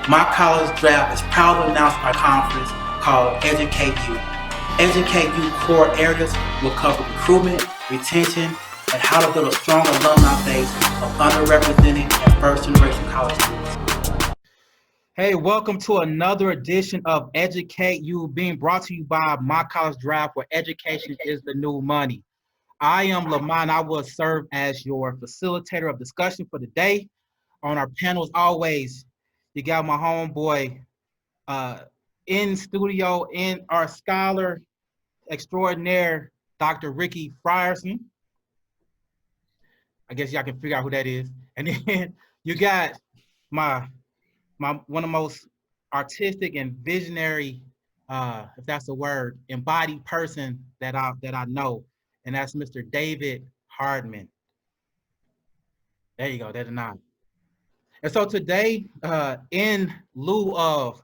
My college draft is proud to announce my conference called Educate You. Educate You core areas will cover recruitment, retention, and how to build a strong alumni base of underrepresented and first generation college students. Hey, welcome to another edition of Educate You, being brought to you by My College Draft, where education is the new money. I am Lamont. I will serve as your facilitator of discussion for the day. On our panel, as always, you got my homeboy uh, in studio, in our scholar extraordinaire, Dr. Ricky Frierson. I guess y'all can figure out who that is. And then you got my one of the most artistic and visionary, if that's a word, embodied person that I know, and that's Mr. David Hardman. There you go. There's a nine. And so today, in lieu of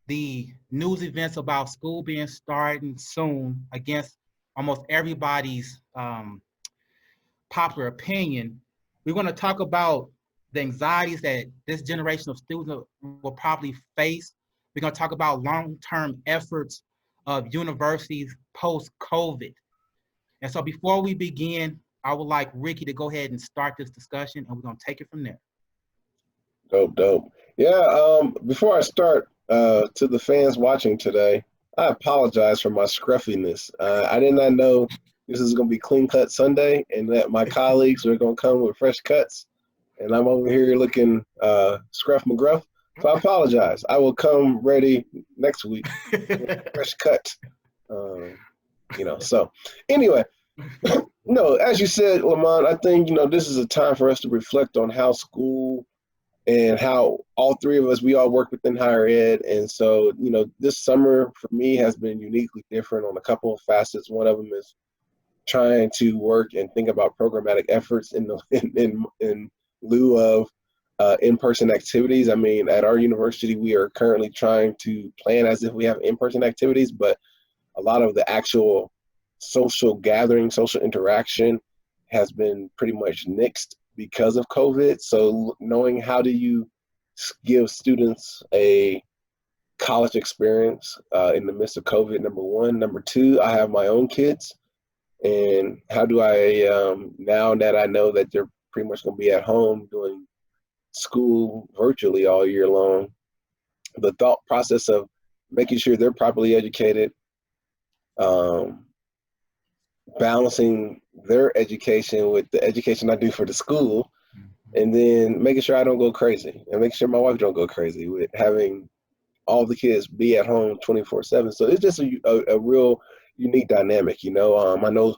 the news events about school being starting soon against almost everybody's popular opinion, we're going to talk about the anxieties that this generation of students will probably face. We're going to talk about long-term efforts of universities post-COVID. And so before we begin, I would like Ricky to go ahead and start this discussion, and we're going to take it from there. Dope. Yeah, before I start, to the fans watching today, I apologize for my scruffiness. I did not know this is going to be Clean Cut Sunday and that my colleagues are going to come with fresh cuts, and I'm over here looking scruff McGruff. So I apologize. I will come ready next week with fresh cut. So anyway, no, as you said, Lamont, I think, this is a time for us to reflect on how school and how all three of us, we all work within higher ed. And so, this summer for me has been uniquely different on a couple of facets. One of them is trying to work and think about programmatic efforts in lieu of in-person activities. I mean, at our university, we are currently trying to plan as if we have in-person activities, but a lot of the actual social gathering, social interaction has been pretty much nixed because of COVID. So knowing how do you give students a college experience in the midst of COVID, number one. Number two, I have my own kids. And how do I, now that I know that they're pretty much going to be at home doing school virtually all year long, the thought process of making sure they're properly educated, balancing their education with the education I do for the school, and then making sure I don't go crazy and making sure my wife don't go crazy with having all the kids be at home 24/7. So it's just a real unique dynamic, I know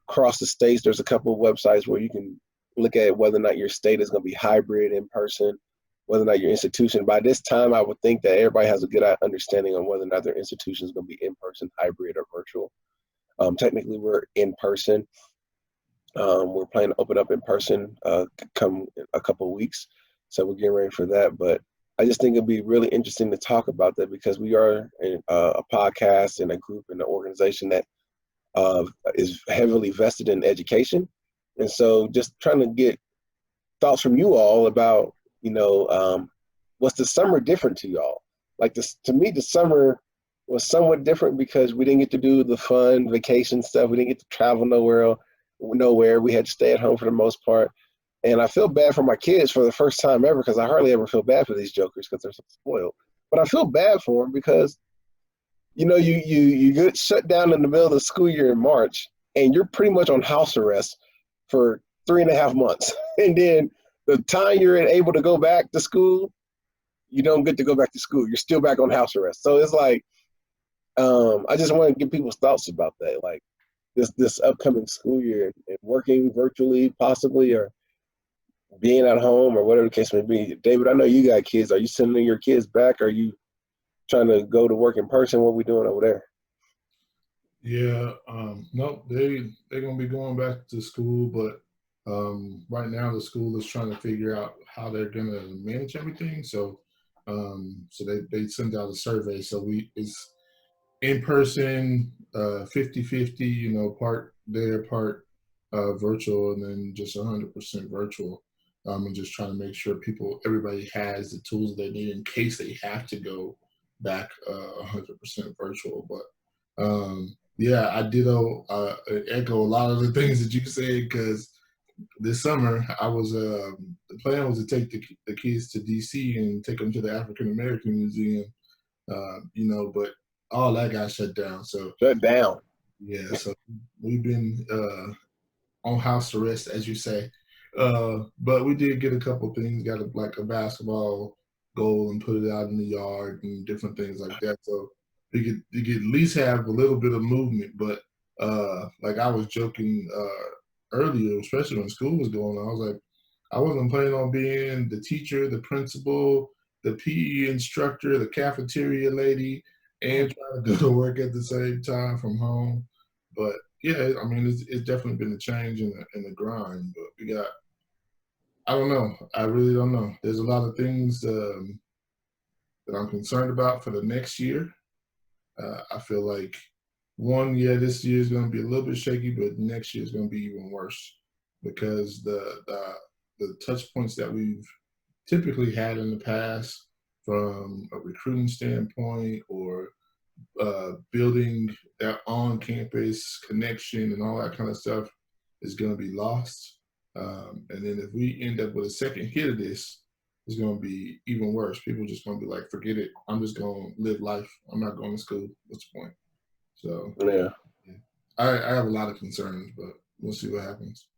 across the states, there's a couple of websites where you can look at whether or not your state is going to be hybrid in person, whether or not your institution. By this time, I would think that everybody has a good understanding on whether or not their institution is going to be in person, hybrid, or virtual. Technically, we're in person. We're planning to open up in person come a couple of weeks. So we're getting ready for that. But I just think it'd be really interesting to talk about that because we are a podcast and a group and an organization that is heavily vested in education. And so just trying to get thoughts from you all about, was the summer different to y'all? Like this, to me, the summer was somewhat different because we didn't get to do the fun vacation stuff. We didn't get to travel nowhere. We had to stay at home for the most part. And I feel bad for my kids for the first time ever because I hardly ever feel bad for these jokers because they're so spoiled. But I feel bad for them because, you get shut down in the middle of the school year in March and you're pretty much on house arrest for 3.5 months. And then the time you're able to go back to school, you don't get to go back to school. You're still back on house arrest. So it's like, I just want to get people's thoughts about that. Like this upcoming school year and working virtually possibly or being at home or whatever the case may be. David, I know you got kids. Are you sending your kids back? Are you trying to go to work in person? What are we doing over there? Yeah, no, they're gonna be going back to school, but right now the school is trying to figure out how they're gonna manage everything. So they send out a survey. So it's in person, 50-50, part there, part virtual, and then just 100% virtual. and just trying to make sure everybody has the tools they need in case they have to go back 100% virtual. But yeah, I did echo a lot of the things that you said, because this summer I was the plan was to take the kids to DC and take them to the African American Museum, but all that got shut down. So Shut down. yeah, so we've been on house arrest, as you say. But we did get a couple things, got a basketball goal and put it out in the yard and different things like that. So we could at least have a little bit of movement. But like I was joking earlier, especially when school was going on, I was like, I wasn't planning on being the teacher, the principal, the PE instructor, the cafeteria lady, and trying to go to work at the same time from home. But yeah, I mean, it's definitely been a change in the grind. But I don't know. I really don't know. There's a lot of things that I'm concerned about for the next year. I feel like this year is going to be a little bit shaky, but next year is going to be even worse, because the touch points that we've typically had in the past, from a recruiting standpoint or building that on-campus connection and all that kind of stuff, is going to be lost. And then if we end up with a second hit of this, it's going to be even worse. People are just going to be like, forget it. I'm just going to live life. I'm not going to school. What's the point? So yeah, I have a lot of concerns, but we'll see what happens.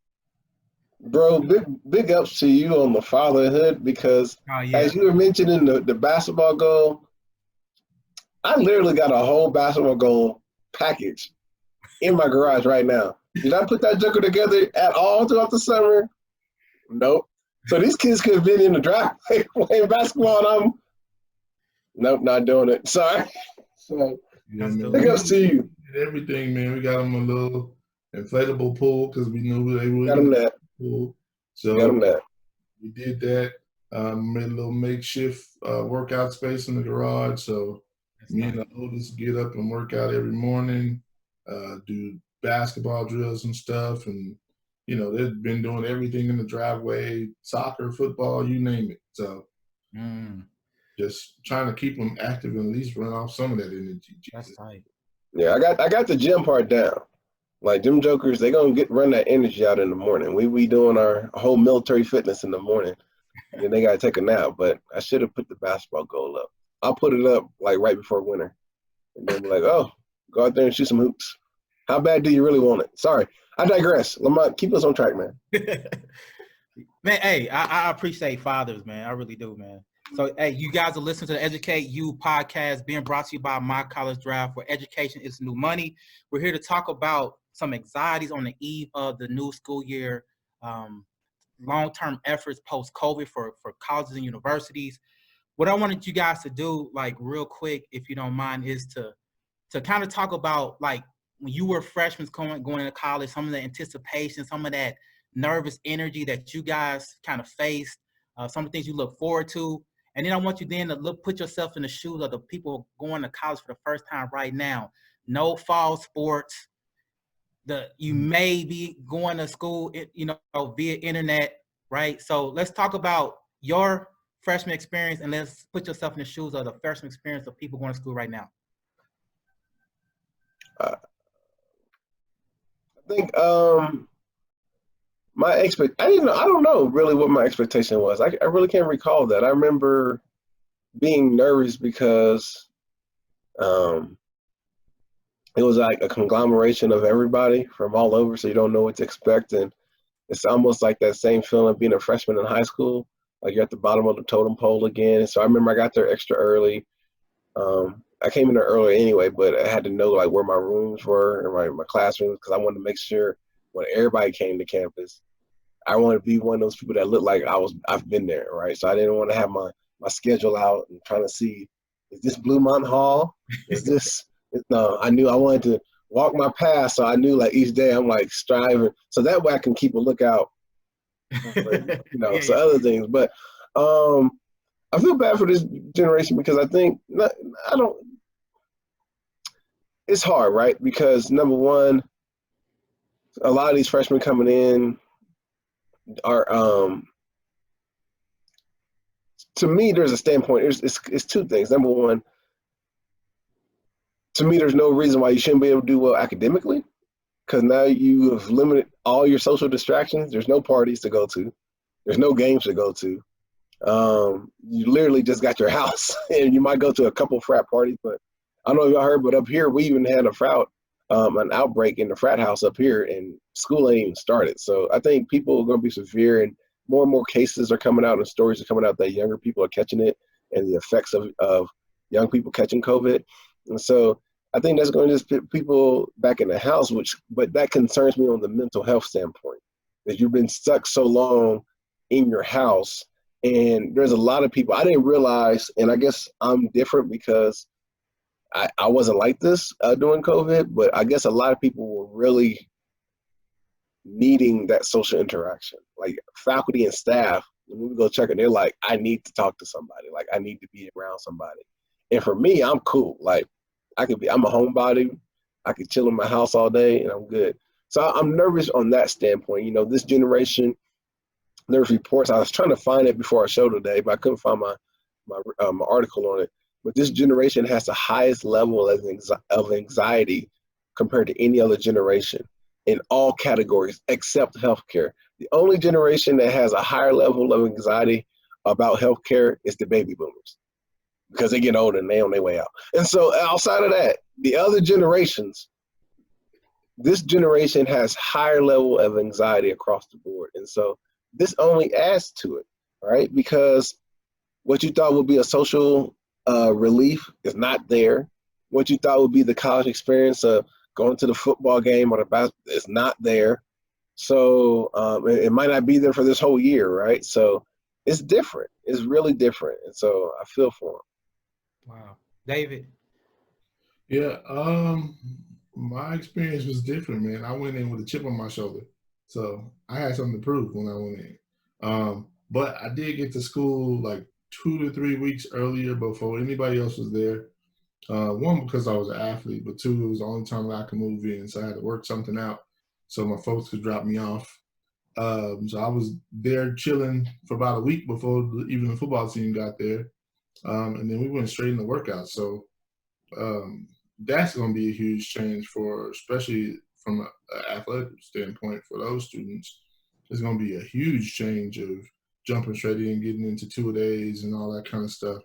Bro, big ups to you on the fatherhood, because as you were mentioning the basketball goal, I literally got a whole basketball goal package in my garage right now. Did I put that joker together at all throughout the summer? Nope. So these kids could have been in the driveway playing basketball, and nope, not doing it. Sorry. So big ups to you. Everything, man. We got them a little inflatable pool because we knew they would. Got them that. Pool. So got them that. We did that. Made a little makeshift workout space in the garage. So me and the oldest get up and work out every morning, do basketball drills and stuff. And, they've been doing everything in the driveway, soccer, football, you name it. So just trying to keep them active and at least run off some of that energy. That's tight. Yeah, I got the gym part down. Like, them jokers, they gonna run that energy out in the morning. We doing our whole military fitness in the morning, and then they gotta take a nap. But I should have put the basketball goal up. I'll put it up like right before winter, and then be like, oh, go out there and shoot some hoops. How bad do you really want it? Sorry, I digress. Lamont, keep us on track, man. Man, hey, I appreciate fathers, man. I really do, man. So, hey, you guys are listening to the Educate You podcast, being brought to you by My College Drive, where education is new money. We're here to talk about some anxieties on the eve of the new school year, long-term efforts post-COVID for colleges and universities. What I wanted you guys to do, like, real quick, if you don't mind, is to kind of talk about, like, when you were freshmen going into college, some of the anticipation, some of that nervous energy that you guys kind of faced, some of the things you look forward to. And then I want you then to put yourself in the shoes of the people going to college for the first time right now. No fall sports. You may be going to school, via internet, right? So let's talk about your freshman experience, and let's put yourself in the shoes of the freshman experience of people going to school right now. I think I don't know really what my expectation was. I really can't recall that. I remember being nervous because it was like a conglomeration of everybody from all over, so you don't know what to expect. And it's almost like that same feeling of being a freshman in high school, like you're at the bottom of the totem pole again. So I remember I got there extra early. I came in there early anyway, but I had to know like where my rooms were and my classrooms, because I wanted to make sure when everybody came to campus, I wanted to be one of those people that looked like I've been there, right? So I didn't want to have my schedule out and trying to see, is this Blue Mountain Hall? Is this no? I knew I wanted to walk my path, so I knew like each day I'm like striving, so that way I can keep a lookout for, so other things. But I feel bad for this generation because I think it's hard, right? Because number one, a lot of these freshmen coming in are to me, there's a standpoint. It's two things. Number one, to me, there's no reason why you shouldn't be able to do well academically, because now you have limited all your social distractions. There's no parties to go to. There's no games to go to. You literally just got your house, and you might go to a couple frat parties, but I don't know if y'all heard, but up here we even had an outbreak in the frat house up here, and school ain't even started. So I think people are going to be severe, and more cases are coming out, and stories are coming out that younger people are catching it, and the effects of young people catching COVID. And so I think that's going to just put people back in the house, but that concerns me on the mental health standpoint, that you've been stuck so long in your house. And there's a lot of people I didn't realize, and I guess I'm different because I wasn't like this during COVID, but I guess a lot of people were really needing that social interaction. Like faculty and staff, when we go check it, they're like, I need to talk to somebody. Like I need to be around somebody. And for me, I'm cool. Like I'm a homebody. I could chill in my house all day and I'm good. So I'm nervous on that standpoint. You know, this generation, there's reports. I was trying to find it before our show today, but I couldn't find my article on it. But this generation has the highest level of anxiety compared to any other generation in all categories except healthcare. The only generation that has a higher level of anxiety about healthcare is the baby boomers, because they get older and they on their way out. And so outside of that, the other generations, this generation has higher level of anxiety across the board. And so this only adds to it, right? Because what you thought would be a social relief is not there. What you thought would be the college experience of going to the football game or the basketball is not there. So it might not be there for this whole year, right? So it's different. It's really different. And so I feel for them. Wow. David? Yeah, my experience was different, man. I went in with a chip on my shoulder. So I had something to prove when I went in. But I did get to school like 2 to 3 weeks earlier before anybody else was there. One, because I was an athlete, but two, it was the only time that I could move in. So I had to work something out so my folks could drop me off. So I was there chilling for about a week before even the football team got there. And then we went straight into workouts. So that's going to be a huge change especially from an athletic standpoint for those students. It's going to be a huge change of jumping straight in, getting into 2-a-days and all that kind of stuff.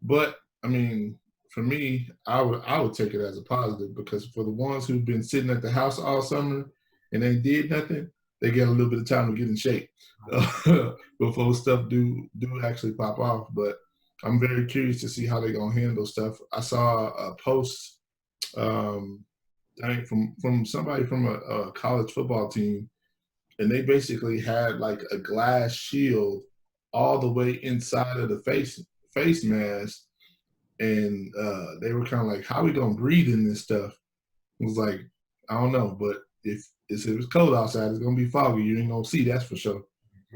But I mean, for me, I would take it as a positive, because for the ones who've been sitting at the house all summer and they did nothing, they get a little bit of time to get in shape before stuff do actually pop off. But I'm very curious to see how they're gonna handle stuff. I saw a post, I think from somebody from a college football team, and they basically had like a glass shield all the way inside of the face mask. And they were kind of like, how are we going to breathe in this stuff? It was like, I don't know, but if it's cold outside, it's going to be foggy. You ain't going to see, that's for sure.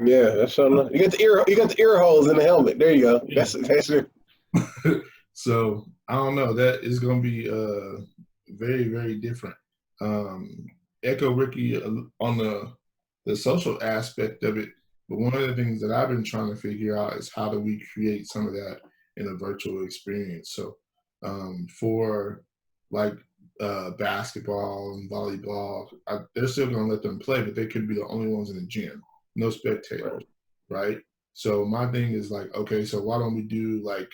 Yeah, that's something. You got the ear holes in the helmet. There you go. Yeah. That's it. So I don't know. That is going to be very, very different. Echo Ricky on the social aspect of it. But one of the things that I've been trying to figure out is how do we create some of that in a virtual experience. So for like basketball and volleyball, they're still going to let them play, but they could be the only ones in the gym, no spectators, right? So my thing is like, okay, so why don't we do like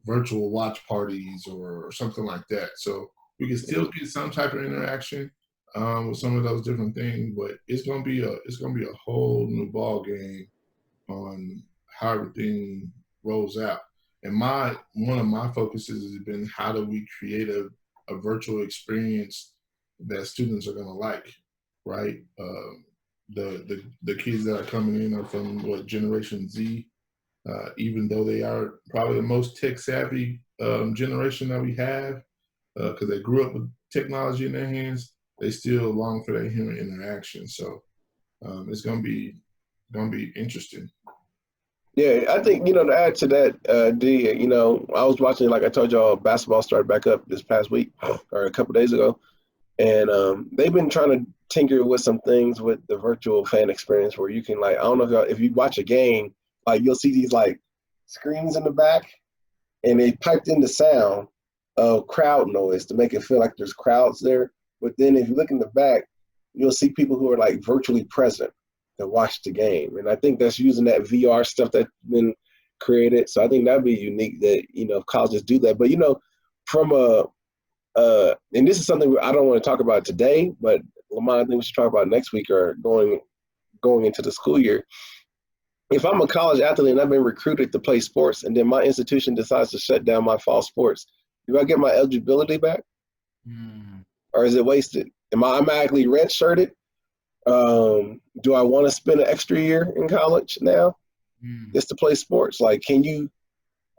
virtual watch parties or something like that? So we can still get some type of interaction with some of those different things, but it's gonna be a whole new ball game on how everything rolls out. And one of my focuses has been, how do we create a virtual experience that students are gonna like, right? The kids that are coming in are from Generation Z, even though they are probably the most tech savvy generation that we have, because they grew up with technology in their hands. They still long for that human interaction. So it's gonna be interesting. Yeah, I think, to add to that, D, I was watching, like I told y'all, basketball started back up this past week or a couple days ago. And they've been trying to tinker with some things with the virtual fan experience where you can, like, I don't know if you watch a game Like you'll see these like screens in the back, and they piped in the sound of crowd noise to make it feel like there's crowds there. But then if you look in the back, you'll see people who are like virtually present to watch the game. And I think that's using that VR stuff that's been created. So I think that'd be unique that, you know, colleges do that. But, you know, from and this is something I don't want to talk about today, but Lamont, I think we should talk about next week or going into the school year. If I'm a college athlete and I've been recruited to play sports and then my institution decides to shut down my fall sports, do I get my eligibility back? Or is it wasted? Am I automatically redshirted? Do I want to spend an extra year in college now just to play sports? Like,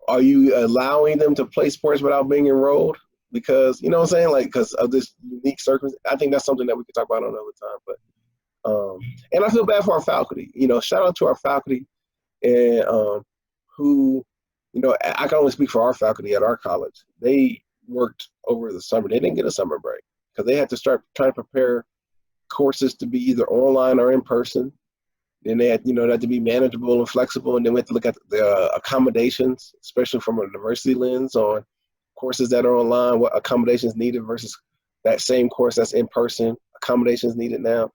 are you allowing them to play sports without being enrolled? Because, you know what I'm saying? Like, because of this unique circumstance. I think that's something that we could talk about another time. But and I feel bad for our faculty. You know, shout out to our faculty and who, you know, I can only speak for our faculty at our college. They worked over the summer. They didn't get a summer break because they had to start trying to prepare courses to be either online or in person. Then they had, you know, they had to be manageable and flexible. And then we had to look at the accommodations, especially from a diversity lens on courses that are online, what accommodations needed versus that same course that's in person, accommodations needed now.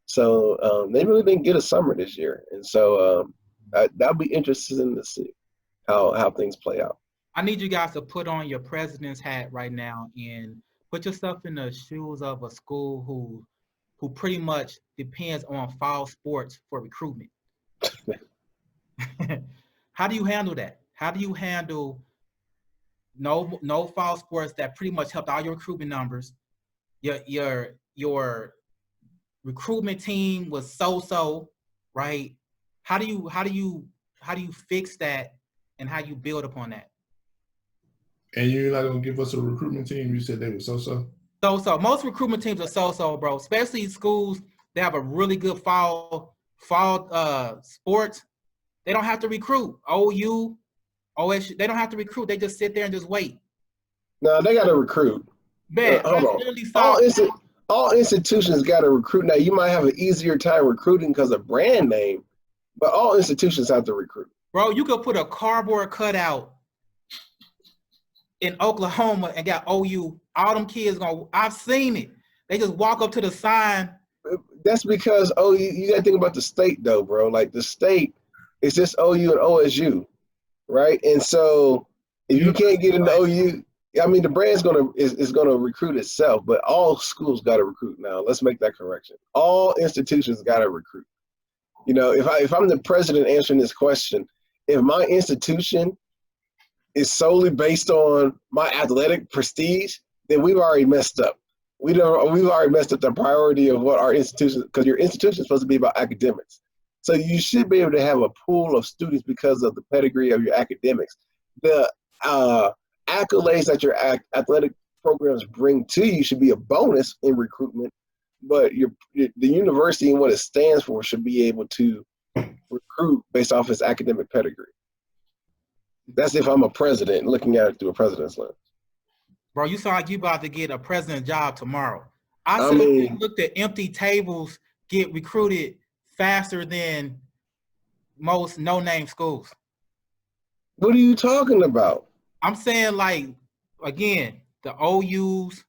So they really didn't get a summer this year. And so that'll be interesting to see how things play out. I need you guys to put on your president's hat right now and put yourself in the shoes of a school who pretty much depends on fall sports for recruitment. How do you handle that? How do you handle no fall sports that pretty much helped all your recruitment numbers? Your recruitment team was so, right? How do you fix that and how you build upon that? And you're not gonna give us a recruitment team? You said they were so. So most recruitment teams are so, bro. Especially schools that have a really good fall sports. They don't have to recruit. OU, OSU, they don't have to recruit. They just sit there and just wait. No, they got to recruit. Man, hold on. All institutions got to recruit. Now, you might have an easier time recruiting because of brand name, but all institutions have to recruit. Bro, you could put a cardboard cutout in Oklahoma and got OU. All them kids I've seen it. They just walk up to the sign. That's because you got to think about the state though, bro. Like the state is just OU and OSU, right? And so if you can't get into OU, I mean the brand's is gonna recruit itself, but all schools got to recruit now. Let's make that correction. All institutions got to recruit. You know, if I'm the president answering this question, if my institution is solely based on my athletic prestige, then we've already messed up. We've already messed up the priority of what our institution, because your institution is supposed to be about academics. So you should be able to have a pool of students because of the pedigree of your academics. The accolades that your athletic programs bring to you should be a bonus in recruitment, but the university and what it stands for should be able to recruit based off its academic pedigree. That's if I'm a president looking at it through a president's lens. Bro, you sound like you about to get a president job tomorrow. I mean, looked at empty tables get recruited faster than most no-name schools. What are you talking about? I'm saying, like, again, the OUs,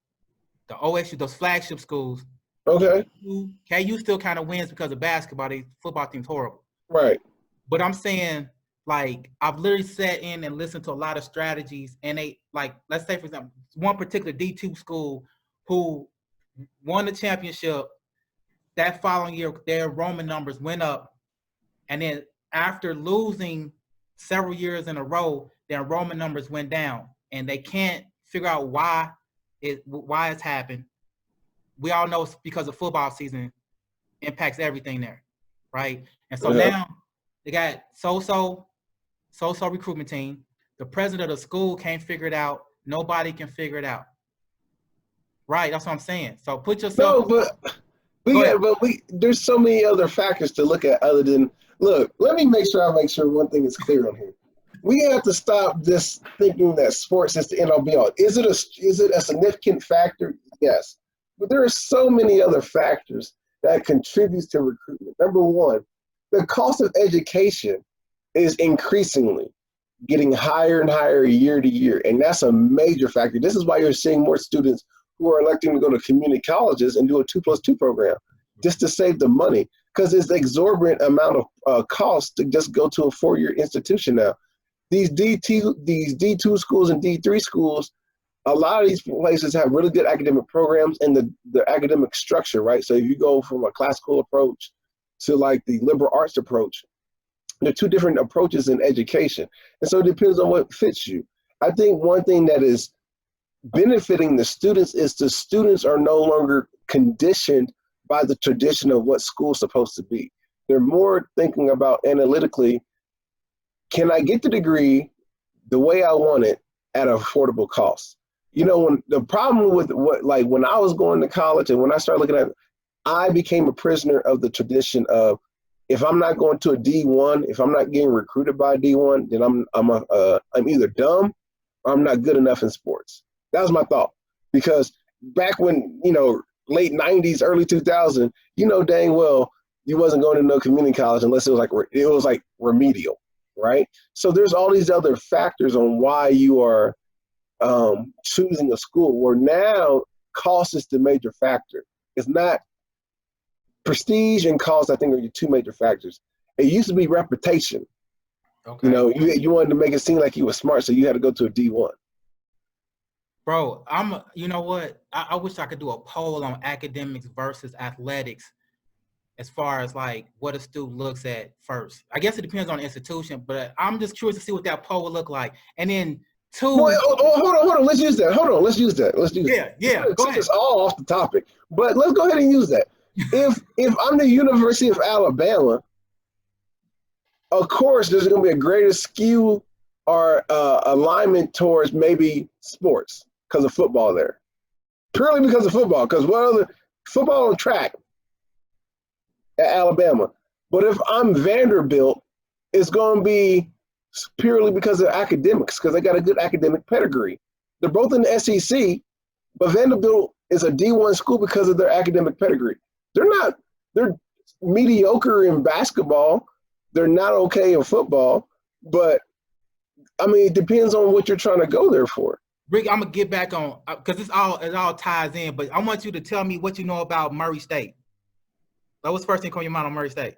the OSU, those flagship schools. Okay. KU still kind of wins because of basketball. The football team's horrible. Right. But I'm saying, like, I've literally sat in and listened to a lot of strategies, and they, like, let's say, for example, one particular D2 school who won the championship, that following year, their enrollment numbers went up, and then after losing several years in a row, their enrollment numbers went down, and they can't figure out why it's happened. We all know it's because the football season impacts everything there, right? And so now they got so-so recruitment team. The president of the school can't figure it out. Nobody can figure it out. Right, that's what I'm saying. So put yourself. No, but there's so many other factors to look at other than look. Let me make sure one thing is clear on here. We have to stop this thinking that sports is the end all be all. Is it a significant factor? Yes, but there are so many other factors that contributes to recruitment. Number one, the cost of education is increasingly getting higher and higher year to year. And that's a major factor. This is why you're seeing more students who are electing to go to community colleges and do a 2+2 program just to save the money, because it's exorbitant amount of cost to just go to a 4-year institution now. These D2 schools and D3 schools, a lot of these places have really good academic programs and the academic structure, right? So if you go from a classical approach to like the liberal arts approach, there are two different approaches in education. And so it depends on what fits you. I think one thing that is benefiting the students is the students are no longer conditioned by the tradition of what school's supposed to be. They're more thinking about analytically, can I get the degree the way I want it at an affordable cost? You know, when the problem with when I was going to college and when I started looking at it, I became a prisoner of the tradition of, if I'm not going to a D1, if I'm not getting recruited by a D1, then I'm either dumb or I'm not good enough in sports. That was my thought. Because back when, you know, late 90s, early 2000, you know dang well you wasn't going to no community college unless it was like remedial, right? So there's all these other factors on why you are choosing a school, where now cost is the major factor. It's not prestige and cost, I think, are your two major factors. It used to be reputation. Okay. You know, you wanted to make it seem like you were smart, so you had to go to a D1. Bro, you know what? I wish I could do a poll on academics versus athletics as far as like what a student looks at first. I guess it depends on the institution, but I'm just curious to see what that poll would look like. And then two. Well, hold on. Let's use that. Let's use that. Yeah. Go ahead. It's all off the topic, but let's go ahead and use that. If I'm the University of Alabama, of course there's going to be a greater skew or alignment towards maybe sports because of football there. Purely because of football, because what other football and track at Alabama. But if I'm Vanderbilt, it's going to be purely because of academics, because they got a good academic pedigree. They're both in the SEC, but Vanderbilt is a D1 school because of their academic pedigree. They're mediocre in basketball. They're not okay in football, but I mean, it depends on what you're trying to go there for. Rick, I'm gonna get back on, because it all ties in, but I want you to tell me what you know about Murray State. That was the first thing come to your mind on Murray State.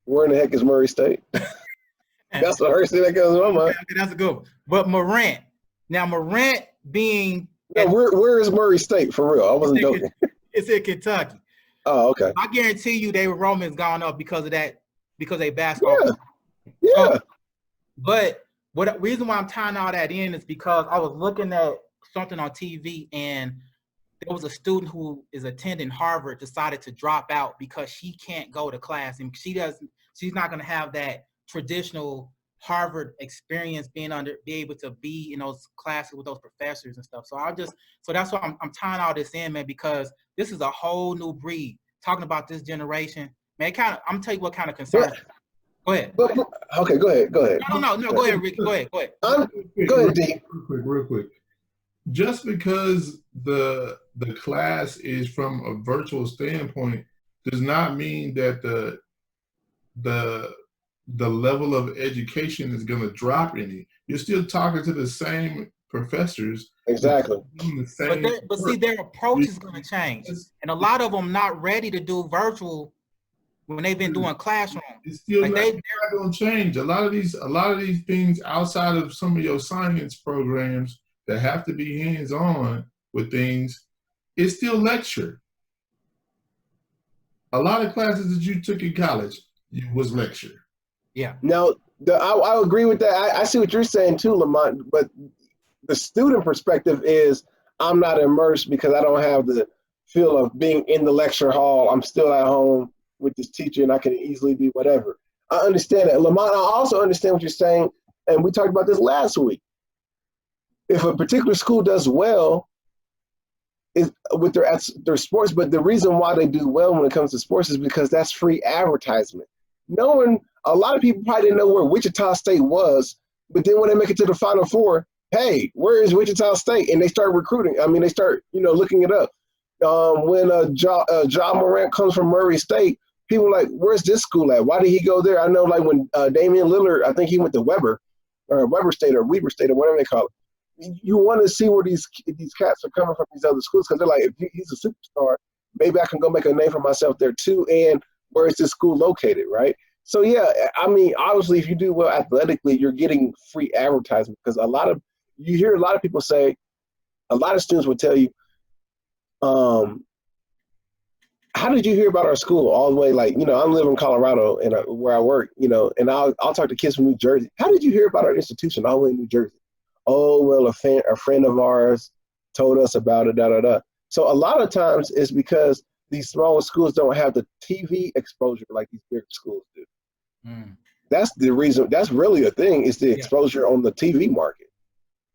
Where in the heck is Murray State? That's the first thing that comes to my mind. Okay, that's a good one. But Morant being where is Murray State for real? I wasn't joking. It's in Kentucky. Oh, okay. I guarantee you they were Romans gone up because of that, because they basketball. Yeah. But reason why I'm tying all that in is because I was looking at something on TV, and there was a student who is attending Harvard decided to drop out because she can't go to class, and she's not going to have that traditional Harvard experience, be able to be in those classes with those professors and stuff. So that's why I'm tying all this in, man, because this is a whole new breed. Talking about this generation, man, I'm gonna tell you what kind of concern. Go ahead. Okay, go ahead. No, go ahead, Ricky. Go ahead. Go ahead, D. Real quick. Just because the class is from a virtual standpoint does not mean that the level of education is going to drop any. You're still talking to the same professors. Exactly. But see, their approach is going to change, and a lot of them not ready to do virtual when they've been doing classroom. It's still not going to change. A lot of these things outside of some of your science programs that have to be hands-on with things, it's still lecture. A lot of classes that you took in college was lecture. Yeah. Now, I agree with that. I see what you're saying too, Lamont, but the student perspective is I'm not immersed because I don't have the feel of being in the lecture hall. I'm still at home with this teacher and I can easily do whatever. I understand that. Lamont, I also understand what you're saying, and we talked about this last week. If a particular school does well with their sports, but the reason why they do well when it comes to sports is because that's free advertisement. A lot of people probably didn't know where Wichita State was, but then when they make it to the Final Four, hey, where is Wichita State? And they start recruiting. I mean, they start, looking it up. When Ja Morant comes from Murray State, people like, where's this school at? Why did he go there? I know, like when Damian Lillard, I think he went to Weber State or Weber State or whatever they call it. You want to see where these cats are coming from, these other schools, because they're like, if he's a superstar, maybe I can go make a name for myself there too. And where is this school located, right? So yeah, I mean, obviously, if you do well athletically, you're getting free advertisement, because you hear a lot of people say, a lot of students will tell you, how did you hear about our school? All the way, like, you know, I live in Colorado and where I work, you know, and I'll talk to kids from New Jersey. How did you hear about our institution all the way in New Jersey? Oh, well, a friend of ours told us about it, da, da, da. So a lot of times it's because these smaller schools don't have the TV exposure like these bigger schools do. Mm. That's the reason. That's really a thing, is the exposure on the TV market.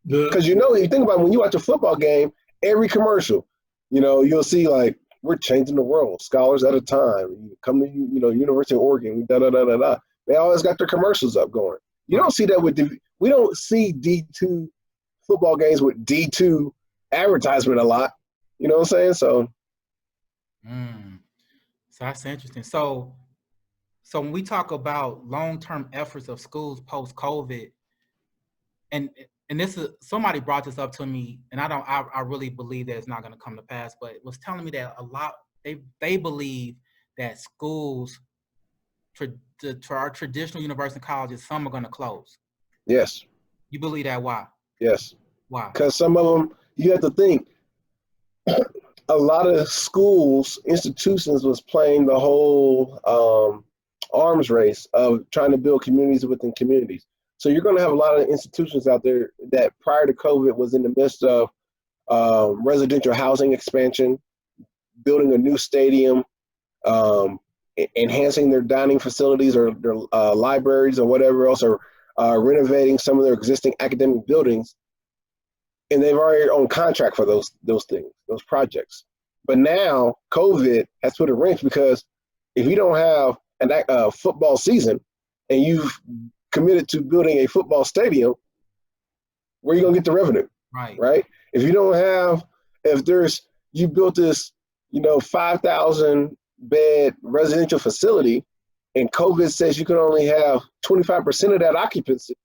Because, you know, you think about it, when you watch a football game, every commercial, you know, you'll see like, we're changing the world, scholars at a time. You come to, you know, University of Oregon, da da da da da. They always got their commercials up going. You don't see that with we don't see D2 football games with D2 advertisement a lot. You know what I'm saying? So that's interesting. So when we talk about long-term efforts of schools post-COVID, and this is, somebody brought this up to me, and I really believe that it's not going to come to pass, but it was telling me that a lot, they believe that schools, our traditional university and colleges, some are going to close. Yes. You believe that? Why? Yes. Why? Because some of them, you have to think, a lot of schools, institutions was playing the whole arms race of trying to build communities within communities. So you're going to have a lot of institutions out there that prior to COVID was in the midst of residential housing expansion, building a new stadium, enhancing their dining facilities or their libraries or whatever else, or renovating some of their existing academic buildings. And they've already on contract for those things, those projects. But now COVID has put a wrench, because if you don't have a football season and you've committed to building a football stadium, where are you going to get the revenue? Right. If you don't have, you built this, you know, 5,000 bed residential facility, and COVID says you can only have 25% of that occupancy,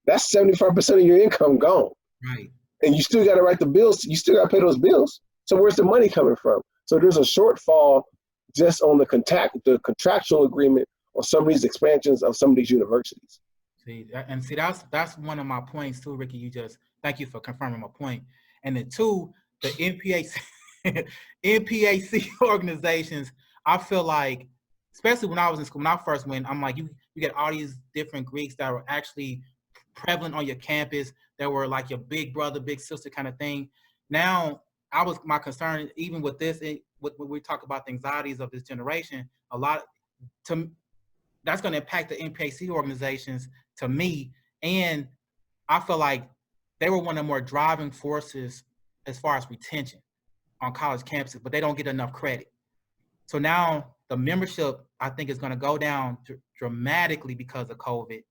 that's 75% of your income gone. Right. And you still got to write the bills. You still got to pay those bills. So where's the money coming from? So there's a shortfall just on the contractual agreement on some of these expansions of some of these universities. That's one of my points too, Ricky. Thank you for confirming my point. And then two, the NPAC organizations, I feel like, especially when I was in school, when I first went, I'm like, you get all these different Greeks that were actually prevalent on your campus, that were like your big brother, big sister kind of thing. Now, my concern, even with this, when we talk about the anxieties of this generation, that's going to impact the NPAC organizations to me. And I feel like they were one of the more driving forces as far as retention on college campuses, but they don't get enough credit. So now the membership, I think, is going to go down dramatically because of COVID,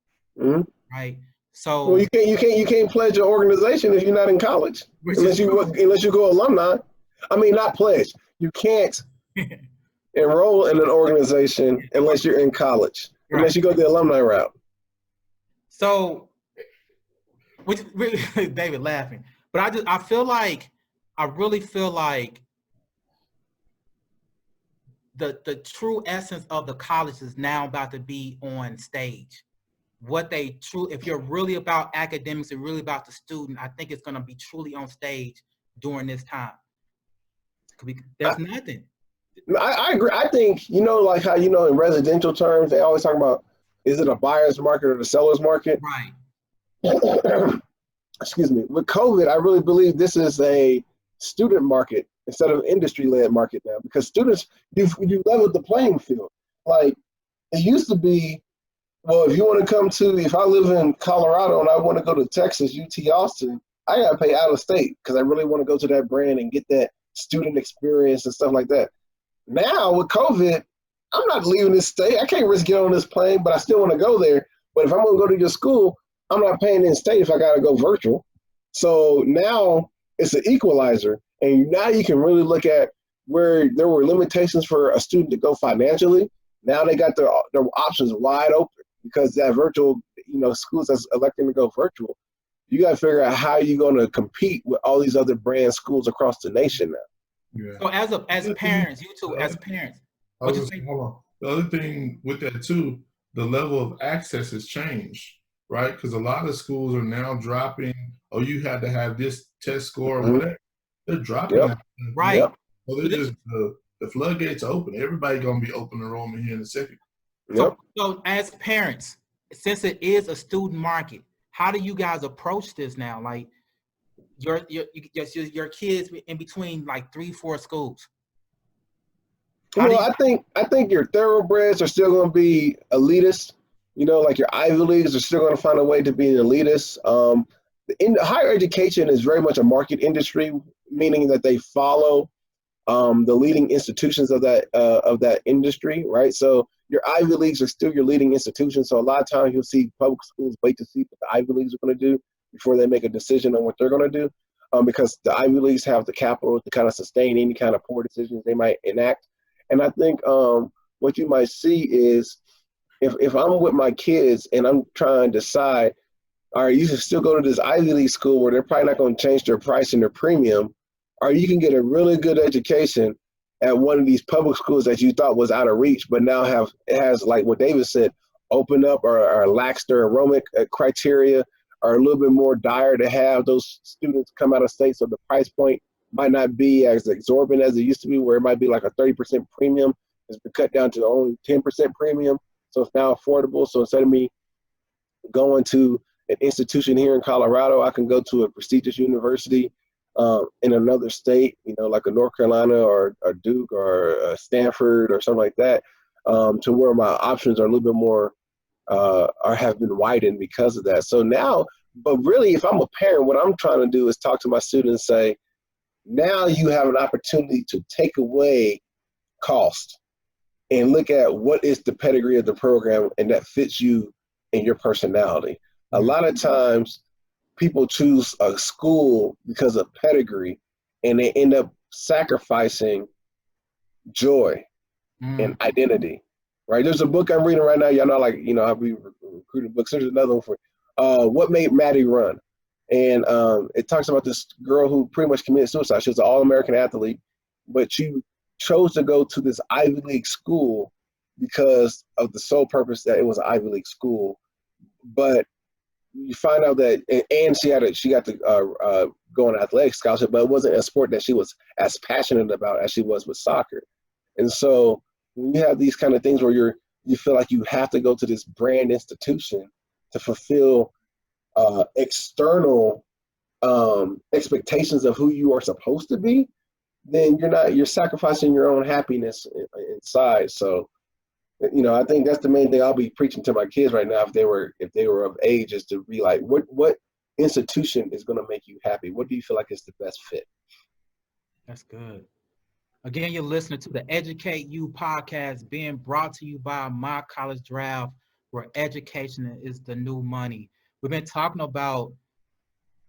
right? So well, you can't pledge an organization if you're not in college, unless you go alumni. I mean, not pledge. You can't enroll in an organization unless you're in college, unless you go the alumni route. So, which David laughing, but I really feel like the true essence of the college is now about to be on stage. If you're really about academics and really about the student, I think it's going to be truly on stage during this time. There's nothing. I agree. I think, you know, like how, you know, in residential terms, they always talk about, is it a buyer's market or the seller's market? Right. Excuse me. With COVID, I really believe this is a student market instead of industry-led market now, because students, you leveled the playing field. Like, it used to be, well, if you want to come to, if I live in Colorado and I want to go to Texas, UT Austin, I got to pay out of state because I really want to go to that brand and get that student experience and stuff like that. Now with COVID, I'm not leaving this state. I can't risk getting on this plane, but I still want to go there. But if I'm going to go to your school, I'm not paying in state if I got to go virtual. So now it's an equalizer. And now you can really look at where there were limitations for a student to go financially. Now they got their options wide open because that virtual, schools that's electing to go virtual. You got to figure out how you're going to compete with all these other brand schools across the nation now. Yeah. So as parents, you two as parents, hold on. The other thing with that too, the level of access has changed, right? Because a lot of schools are now dropping, oh, you had to have this test score or whatever. They're dropping that. Right. Yep. So they're just the floodgates are open. Everybody gonna be open enrollment here in a second. So as parents, since it is a student market, how do you guys approach this now? Like your kids in between like 3-4 schools. Well, I think your thoroughbreds are still going to be elitist. Like your Ivy Leagues are still going to find a way to be an elitist. Higher education is very much a market industry, meaning that they follow the leading institutions of that industry, right? So your Ivy Leagues are still your leading institutions. So a lot of times you'll see public schools wait to see what the Ivy Leagues are going to do before they make a decision on what they're going to do, because the Ivy Leagues have the capital to kind of sustain any kind of poor decisions they might enact. And I think what you might see is if I'm with my kids and I'm trying to decide, all right, you should still go to this Ivy League school where they're probably not going to change their price and their premium, or you can get a really good education at one of these public schools that you thought was out of reach, but now has, like what David said, opened up or relaxed their enrollment criteria, or a little bit more dire to have those students come out of state, so the price point might not be as exorbitant as it used to be, where it might be like a 30% premium. It's been cut down to only 10% premium, so it's now affordable. So instead of me going to an institution here in Colorado, I can go to a prestigious university in another state, like a North Carolina or Duke or Stanford or something like that, to where my options are a little bit more or have been widened because of that. So now, but really, if I'm a parent, what I'm trying to do is talk to my students and say, now you have an opportunity to take away cost and look at what is the pedigree of the program and that fits you and your personality. A lot of times people choose a school because of pedigree and they end up sacrificing joy and identity, right? There's a book I'm reading right now. Y'all know, I'll be recruiting books. There's another one for What Made Maddie Run. And it talks about this girl who pretty much committed suicide. She was an all-American athlete, but she chose to go to this Ivy League school because of the sole purpose that it was an Ivy League school. But you find out that, and she got to go on an athletic scholarship, but it wasn't a sport that she was as passionate about as she was with soccer. And so when you have these kind of things where you feel like you have to go to this brand institution to fulfill external expectations of who you are supposed to be, then you're sacrificing your own happiness inside. So, I think that's the main thing I'll be preaching to my kids right now, if they were of age, is to be like, what institution is going to make you happy? What do you feel like is the best fit? That's good. Again, you're listening to the Educate You podcast, being brought to you by My College Draft, where education is the new money. We've been talking about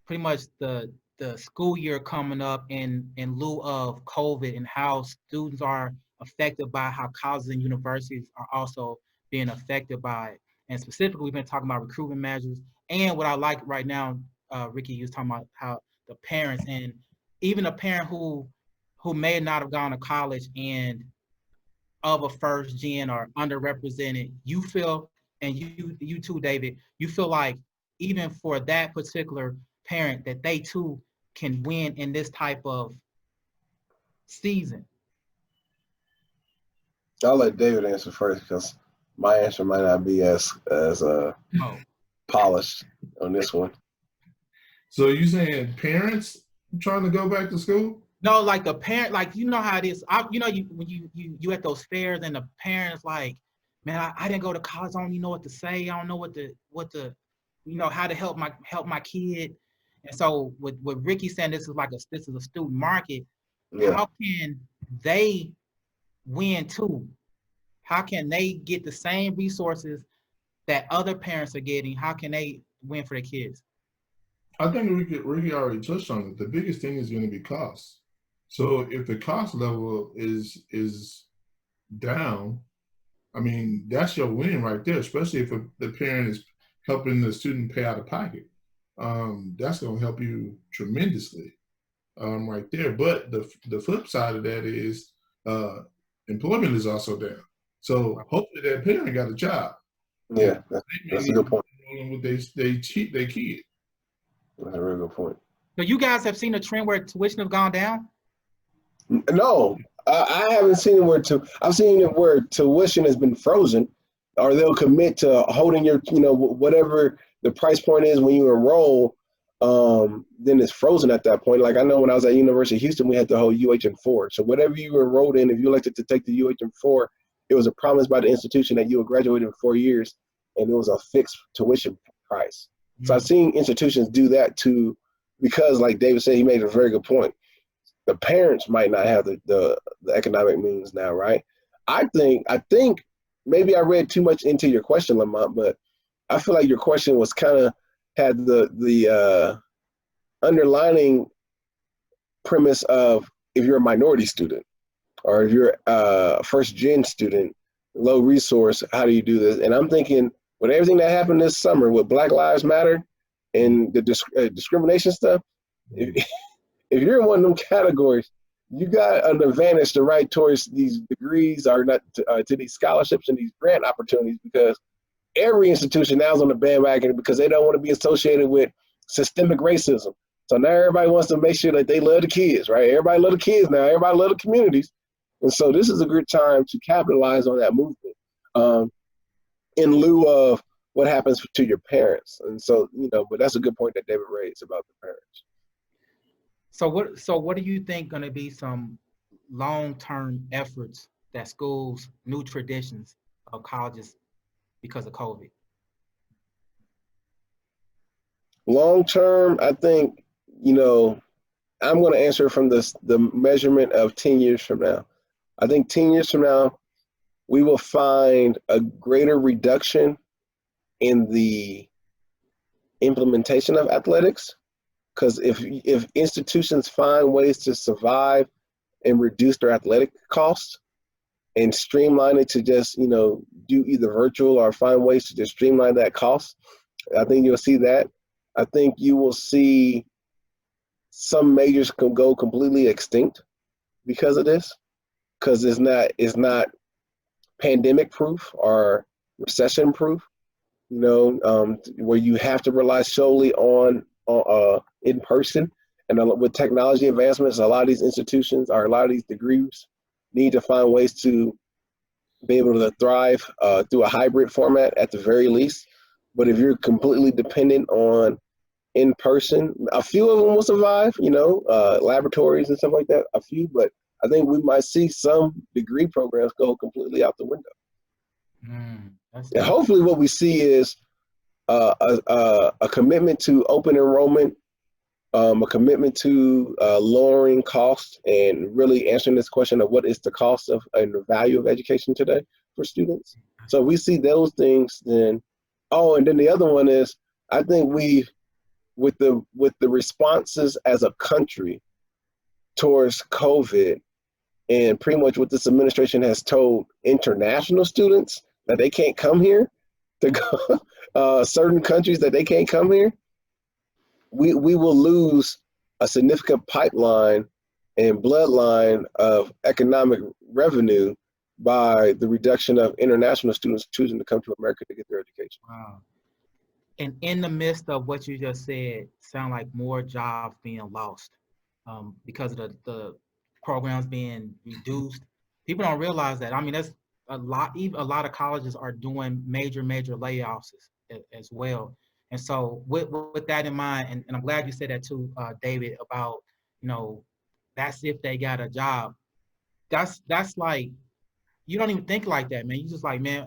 pretty much the school year coming up in lieu of COVID, and how students are affected by how colleges and universities are also being affected by it. And specifically, we've been talking about recruitment measures. And what I like right now, Ricky, you was talking about how the parents, and even a parent who may not have gone to college and of a first gen or underrepresented, you feel, and you too, David, you feel like even for that particular parent, that they too can win in this type of season? I'll let David answer first, because my answer might not be as polished on this one. So you saying parents trying to go back to school? No, like the parent, like, you know how it is. When you at those fairs and the parents like, man, I didn't go to college. I don't even know what to say. I don't know what to how to help my kid. And so with Ricky saying this is a student market, yeah. How can they win too? How can they get the same resources that other parents are getting? How can they win for their kids? I think Ricky already touched on it. The biggest thing is going to be cost. So if the cost level is down, I mean, that's your win right there, especially if the parent is helping the student pay out of pocket. That's going to help you tremendously right there. But the flip side of that is uh, employment is also down. So hopefully that parent got a job. Yeah, They may that's a need good to point. enroll them with their kid. That's a really good point. So you guys have seen a trend where tuition has gone down? No, I haven't seen it where I've seen it where tuition has been frozen, or they'll commit to holding your, whatever the price point is when you enroll. Then it's frozen at that point. Like I know when I was at University of Houston, we had the whole UHN4. So whatever you enrolled in, if you elected to take the UHN4, it was a promise by the institution that you would graduate in 4 years, and it was a fixed tuition price. So I've seen institutions do that too, because like David said, he made a very good point. The parents might not have the economic means now, right? I think maybe I read too much into your question, Lamont, but I feel like your question was kind of had the underlining premise of if you're a minority student or if you're a first gen student, low resource, how do you do this? And I'm thinking with everything that happened this summer with Black Lives Matter and the discrimination stuff, if you're in one of them categories, you got an advantage to write towards these degrees or not to these scholarships and these grant opportunities, because every institution now is on the bandwagon because they don't want to be associated with systemic racism. So now everybody wants to make sure that they love the kids, right? Everybody love the kids now. Everybody love the communities. And so this is a good time to capitalize on that movement in lieu of what happens to your parents. And so, but that's a good point that David raised about the parents. So what do you think going to be some long-term efforts that schools, new traditions of colleges because of COVID? Long term, I think, I'm going to answer from the measurement of 10 years from now. I think 10 years from now, we will find a greater reduction in the implementation of athletics. Because if institutions find ways to survive and reduce their athletic costs and streamline it to just, do either virtual or find ways to just streamline that cost, I think you'll see that. I think you will see some majors can go completely extinct because of this, because it's not pandemic proof or recession proof, where you have to rely solely on in person. And with technology advancements, a lot of these institutions or a lot of these degrees need to find ways to be able to thrive through a hybrid format at the very least. But if you're completely dependent on in person, a few of them will survive, laboratories and stuff like that, a few, but I think we might see some degree programs go completely out the window. And hopefully what we see is a commitment to open enrollment, a commitment to lowering costs and really answering this question of what is the cost of and the value of education today for students. So we see those things then. Oh, and then the other one is, I think with the responses as a country towards COVID, and pretty much what this administration has told international students that they can't come here, to go, certain countries that they can't come here, we will lose a significant pipeline and bloodline of economic revenue by the reduction of international students choosing to come to America to get their education. Wow. And in the midst of what you just said, sound like more jobs being lost because of the programs being reduced. People don't realize that. I mean, that's a lot of colleges are doing major layoffs as well. And so with that in mind, and I'm glad you said that too, David, about, that's if they got a job. That's like, you don't even think like that, man. You just like, man,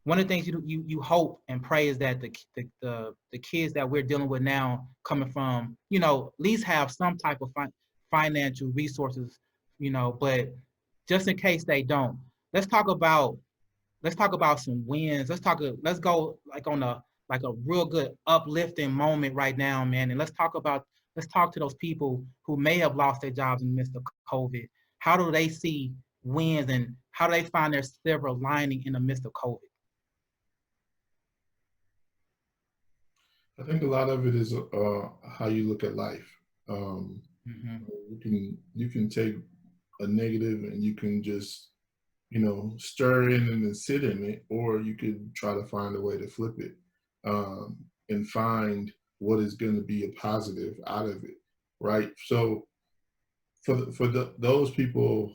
one of the things you hope and pray is that the kids that we're dealing with now coming from, at least have some type of financial resources, but just in case they don't, let's talk about some wins. Let's go like on a real good uplifting moment right now, man. And let's talk to those people who may have lost their jobs in the midst of COVID. How do they see wins, and how do they find their silver lining in the midst of COVID? I think a lot of it is how you look at life. Mm-hmm. You can take a negative and you can just stir in and then sit in it, or you could try to find a way to flip it and find what is going to be a positive out of it, right? So for those people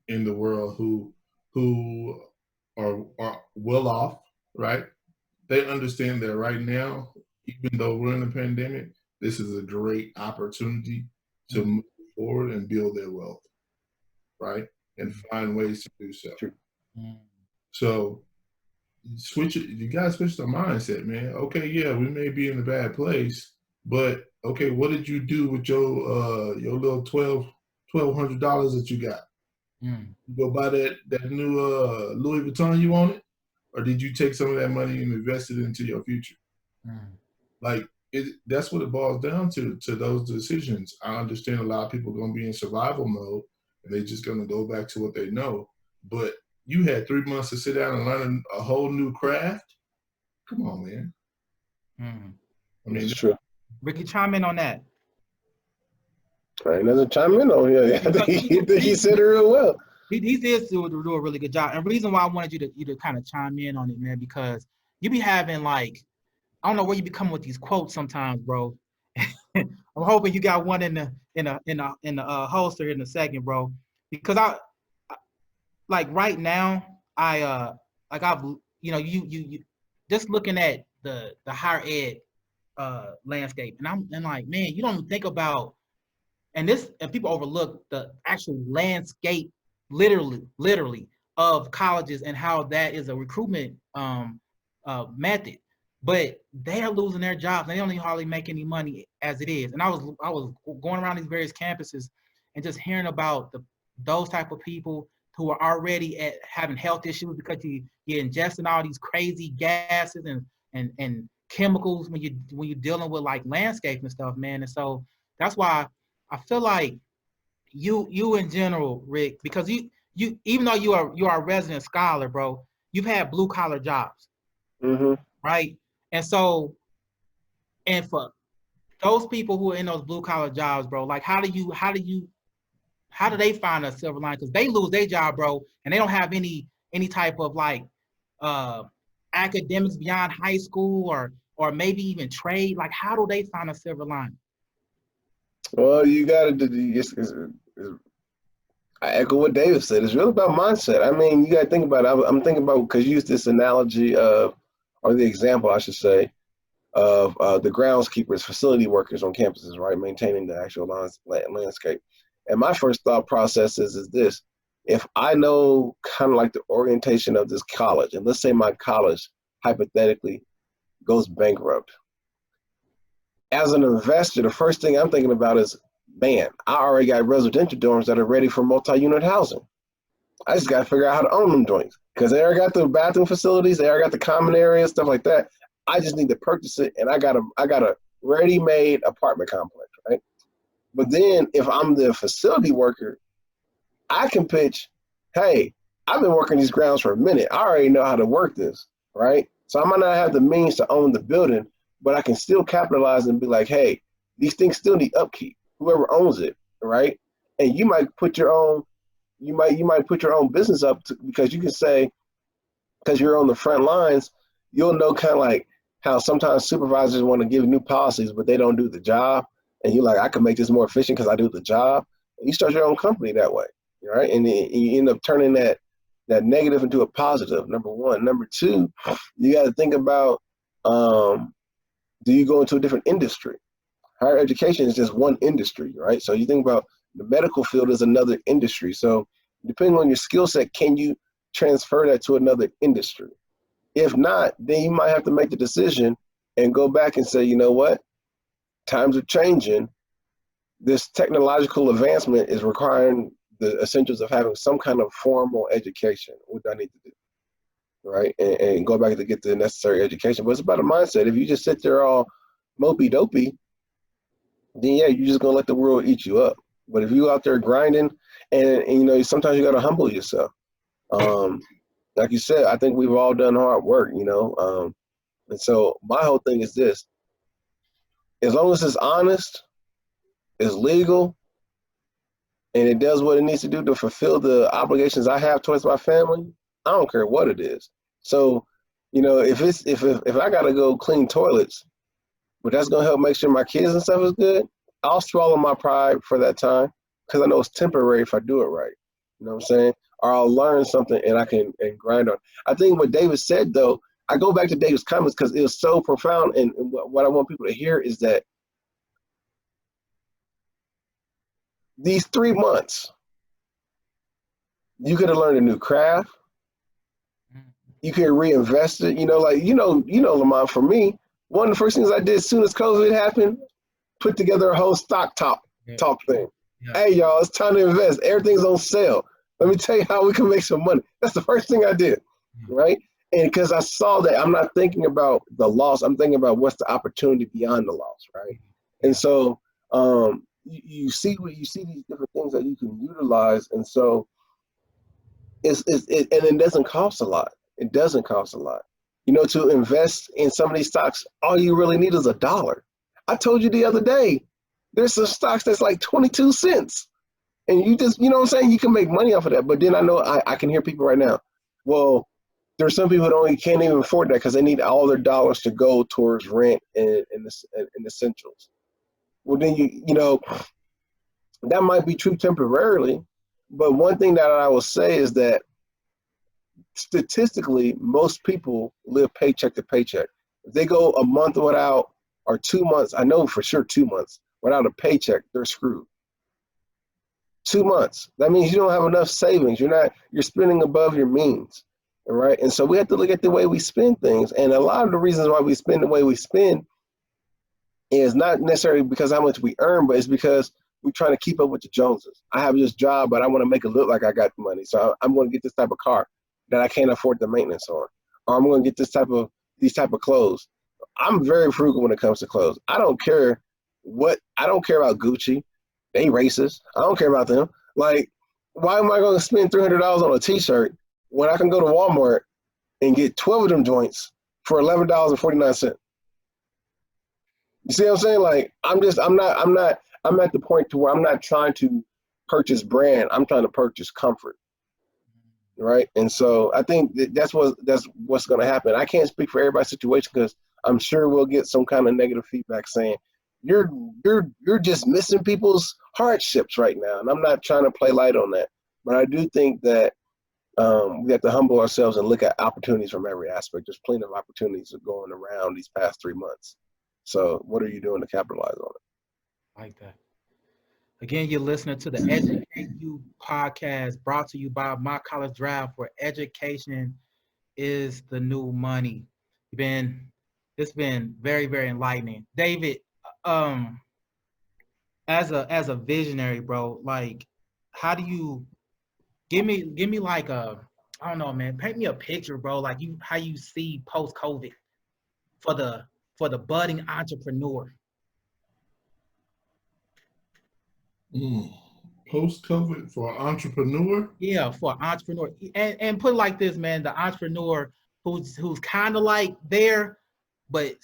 in the world who are well off, right? They understand that right now, even though we're in a pandemic, this is a great opportunity to move forward and build their wealth, right? And find ways to do so. So you gotta switch the mindset, man. Okay, yeah, we may be in a bad place, but okay, what did you do with your little $1,200 that you got? You go buy that new Louis Vuitton you wanted? Or did you take some of that money and invest it into your future? Like, that's what it boils down to those decisions. I understand a lot of people are going to be in survival mode and they're just going to go back to what they know. But you had 3 months to sit down and learn a whole new craft. Come on, man. I mean, it's true. Ricky, chime in on that. Right, doesn't chime in on here. I think he said it real well. He did do a really good job. And the reason why I wanted you to kind of chime in on it, man, because you be having like, I don't know where you be coming with these quotes sometimes, bro. I'm hoping you got one in the holster in a second, bro. Because I like right now, you just looking at the higher ed landscape, and I'm like, man, you don't think about, and people overlook the actual landscape literally of colleges and how that is a recruitment method, but they are losing their jobs. They don't even hardly make any money as it is. And I was going around these various campuses and just hearing about those type of people who are already having health issues because you're ingesting all these crazy gases and chemicals when you're dealing with like landscape and stuff, man. And so that's why I feel like you in general, Rick, because you even though you are a resident scholar, bro, you've had blue collar jobs, right? And so, and for those people who are in those blue collar jobs, bro, like how do they find a silver line? Because they lose their job, bro, and they don't have any type of like academics beyond high school or maybe even trade. Like, how do they find a silver line? Well, you got to. I echo what David said. It's really about mindset. I mean, you got to think about it. I'm thinking about, because you used this analogy of, or the example, I should say, of the groundskeepers, facility workers on campuses, right, maintaining the actual landscape. And my first thought process is this: if I know kind of like the orientation of this college, and let's say my college hypothetically goes bankrupt, as an investor, the first thing I'm thinking about is, man, I already got residential dorms that are ready for multi-unit housing. I just got to figure out how to own them joints, because they already got the bathroom facilities, they already got the common areas, stuff like that. I just need to purchase it, and I got a ready-made apartment complex, right? But then if I'm the facility worker, I can pitch, hey, I've been working these grounds for a minute. I already know how to work this, right? So I might not have the means to own the building, but I can still capitalize and be like, hey, these things still need upkeep. Whoever owns it, right? And you might put your own, you might put your own business up because you can say, because you're on the front lines, you'll know kind of like how sometimes supervisors want to give new policies, but they don't do the job. And you're like, I can make this more efficient because I do the job. And you start your own company that way, right? And you end up turning that negative into a positive, number one. Number two, you got to think about, do you go into a different industry? Higher education is just one industry, right? So you think about the medical field is another industry. So depending on your skill set, can you transfer that to another industry? If not, then you might have to make the decision and go back and say, you know what? Times are changing. This technological advancement is requiring the essentials of having some kind of formal education. What do I need to do? Right? And go back to get the necessary education. But it's about a mindset. If you just sit there all mopey dopey, then yeah, you're just gonna let the world eat you up. But if you out there grinding, and you know, sometimes you got to humble yourself. Like you said, I think we've all done hard work, you know. And so my whole thing is this: as long as it's honest, it's legal, and it does what it needs to do to fulfill the obligations I have towards my family, I don't care what it is. So, you know, if I gotta go clean toilets, but that's gonna help make sure my kids and stuff is good, I'll swallow my pride for that time because I know it's temporary if I do it right. You know what I'm saying? Or I'll learn something and I can grind on. I think what David said though, I go back to David's comments because it was so profound, and what I want people to hear is that these 3 months, you could have learned a new craft. You could reinvest it. You know, like, you know, Lamont, for me, one of the first things I did as soon as COVID happened, put together a whole stock talk thing. Yeah. Hey, y'all, it's time to invest. Everything's on sale. Let me tell you how we can make some money. That's the first thing I did, right? And because I saw that, I'm not thinking about the loss. I'm thinking about what's the opportunity beyond the loss, right? And so you see these different things that you can utilize, and so and it doesn't cost a lot. It doesn't cost a lot. You know, to invest in some of these stocks, all you really need is $1. I told you the other day, there's some stocks that's like 22 cents. And you just, you know what I'm saying? You can make money off of that. But then I know I can hear people right now, well, there's some people that can't even afford that because they need all their dollars to go towards rent and essentials. Well, then you know, that might be true temporarily. But one thing that I will say is that statistically, most people live paycheck to paycheck. If they go a month without, or 2 months, I know for sure 2 months without a paycheck, they're screwed. 2 months. That means you don't have enough savings. You're spending above your means. All right. And so we have to look at the way we spend things. And a lot of the reasons why we spend the way we spend is not necessarily because how much we earn, but it's because we're trying to keep up with the Joneses. I have this job, but I want to make it look like I got the money. So I'm going to get this type of car that I can't afford the maintenance on. Or I'm going to get these type of clothes. I'm very frugal when it comes to clothes. I don't care about Gucci. They racist. I don't care about them. Like, why am I going to spend $300 on a t-shirt when I can go to Walmart and get 12 of them joints for $11.49? You see what I'm saying? Like, I'm at the point to where I'm not trying to purchase brand. I'm trying to purchase comfort. Right. And so I think that's what's going to happen. I can't speak for everybody's situation because I'm sure we'll get some kind of negative feedback saying you're just missing people's hardships right now. And I'm not trying to play light on that. But I do think that we have to humble ourselves and look at opportunities from every aspect. There's plenty of opportunities going around these past 3 months. So what are you doing to capitalize on it? Like that. Again, you're listening to the Educate You podcast brought to you by My College Draft, where education is the new money. It's been very, very enlightening. David, as a visionary, bro, like, how do you give me like I don't know, man, paint me a picture, bro, like how you see post-COVID for the budding entrepreneur. Post-COVID for an entrepreneur? Yeah, for an entrepreneur. And put it like this, man, the entrepreneur who's kind of like there, but,